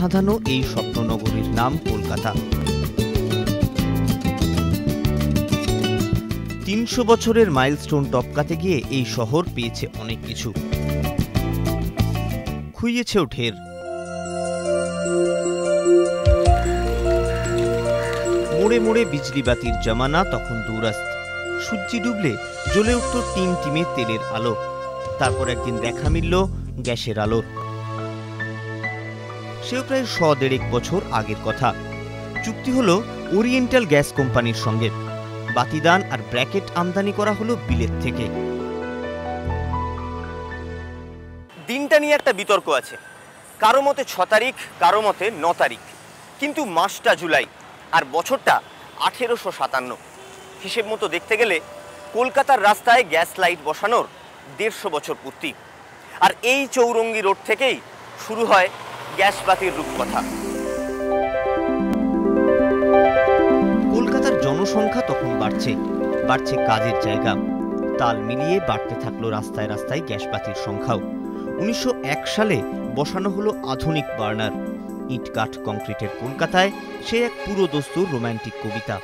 সাঁধানো এই স্বপ্ননগরীর নাম কলকাতা। ৩০০ বছরের মাইলস্টোন টপকাতে গিয়ে এই শহর পেয়েছে অনেক কিছু, খুইয়েছেও ঢের। মোড়ে মোড়ে বিজলিবাতির জমানা তখন দূরাস্ত। সূর্যি ডুবলে জ্বলে উঠত টিমটিমে তেলের আলো। তারপর একদিন দেখা মিলল গ্যাসের আলোর। সেও প্রায় ১১৫ বছর আগের কথা। চুক্তি হলো ওরিয়েন্টাল গ্যাস কোম্পানির সঙ্গে। বাতিদান আর ব্র্যাকেট আমদানি করা হলো বিলেত থেকে। দিনটা নিয়ে একটা বিতর্ক আছে, কারো মতে ৬ তারিখ, কারো মতে ৯ তারিখ, কিন্তু মাসটা জুলাই আর বছরটা ১৮৫৭। হিসেব মতো দেখতে গেলে কলকাতার রাস্তায় গ্যাস লাইট বসানোর ১৫০ বছর পূর্তি। আর এই চৌরঙ্গি রোড থেকেই শুরু হয় গ্যাসবাতির রূপকথা। কলকাতার জনসংখ্যা তখন বাড়ছে কাজের জায়গা। তাল মিলিয়ে বাড়তে থাকলো রাস্তায় রাস্তায় গ্যাসবাতির সংখ্যাও। ১৯০১ সালে বসানো হলো আধুনিক বার্নার। ইট কাঠ কংক্রিটের কলকাতায় সে এক পুরোদস্তুর রোম্যান্টিক কবিতা।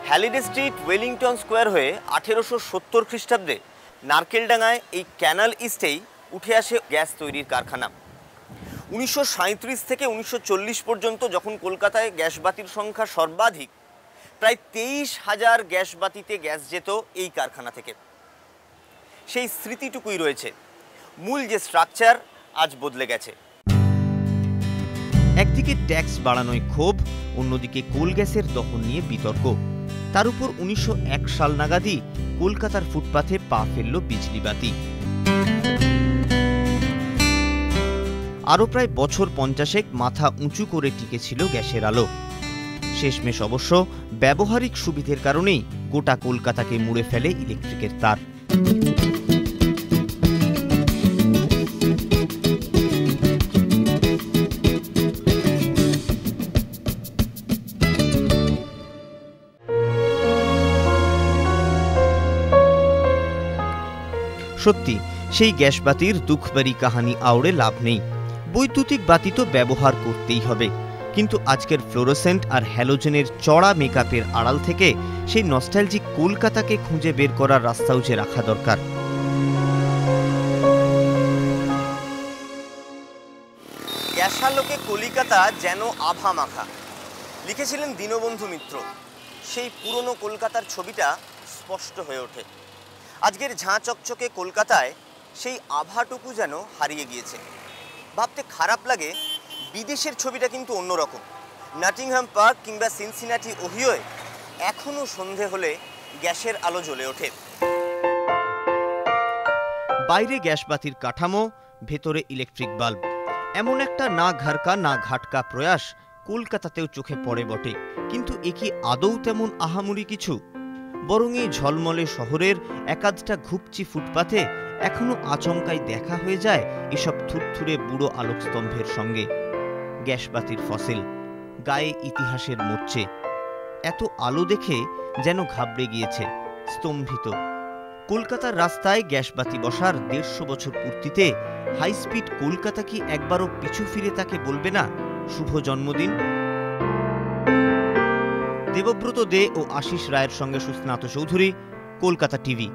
হ্যালিডে স্ট্রিট ওয়েলিংটন স্কোয়ার হয়ে ১৮৭০ খ্রিস্টাব্দে নারকেলডাঙ্গায় এই ক্যানাল ইস্টেই উঠে আসে গ্যাস তৈরির কারখানা। ১৯৩৭ থেকে ১৯৪০ পর্যন্ত যখন কলকাতায় গ্যাসবাতির সংখ্যা সর্বাধিক, প্রায় ২৩,০০০ গ্যাসবাতিতে গ্যাস যেত এই কারখানা থেকে। সেই স্মৃতিটুকুই রয়েছে, মূল যে স্ট্রাকচার আজ বদলে গেছে। একদিকে ট্যাক্স বাড়ানোয় ক্ষোভ, অন্যদিকে কোল গ্যাসের দহন নিয়ে বিতর্ক। তার উপর ১৯০১ সাল নাগাদই কলকাতার ফুটপাথে পা ফেলল বিজলিবাতি। আরও প্রায় বছর ৫০ মাথা উঁচু করে টিকেছিল গ্যাসের আলো। শেষমেশ অবশ্য ব্যবহারিক সুবিধের কারণেই গোটা কলকাতাকে মুড়ে ফেলে ইলেকট্রিকের তার। সত্যি, সেই গ্যাসবাতির দুঃখবাড়ি কাহানি আওড়ে লাভ নেই। বৈদ্যুতিক বাতি তো ব্যবহার করতেই হবে, কিন্তু আজকের ফ্লোরোসেন্ট আর হ্যালোজেনের চড়া মেকআপের আড়াল থেকে সেই নস্টালজিক কলকাতাকে খুঁজে বের করার রাস্তাও যে রাখা দরকার। গ্যাসালোকে কলিকাতা যেন আভা মাখা, লিখেছিলেন দীনবন্ধু মিত্র। সেই পুরনো কলকাতার ছবিটা স্পষ্ট হয়ে ওঠে। আজকের ঝাঁ চকচকে কলকাতায় সেই আভাটুকু যেন হারিয়ে গিয়েছে। ভাবতে খারাপ লাগে, বিদেশের ছবিটা কিন্তু অন্যরকম। নটিংহাম পার্ক কিংবা সিনসিনাটি ওহিওয়ে এখনও সন্ধে হলে গ্যাসের আলো জ্বলে ওঠে। বাইরে গ্যাসবাতির কাঠামো, ভেতরে ইলেকট্রিক বাল্ব, এমন একটা না ঘাড়কা না ঘাটকা প্রয়াস কলকাতাতেও চোখে পড়ে বটে। কিন্তু এ কি আদৌ তেমন আহামরি কিছু? বরং এই ঝলমলে শহরের একাধটা ঘুপচি ফুটপাথে এখনো আচমকাই দেখা হয়ে যায় এসব থুরথুরে বুড়ো আলোকস্তম্ভের সঙ্গে। গ্যাসবাতির ফসিল, গায়ে ইতিহাসের মোর্চে। এত আলো দেখে যেন ঘাবড়ে গিয়েছে, স্তম্ভিত। কলকাতার রাস্তায় গ্যাসবাতি বসার ১৫০ বছর পূর্তিতে হাই স্পিড কলকাতা কি একবারও পিছু ফিরে তাকে বলবে না শুভ জন্মদিন? দেবব্রত দে ও আশিস রায়ের সঙ্গে সুস্নাত চৌধুরী, কলকাতা টিভি।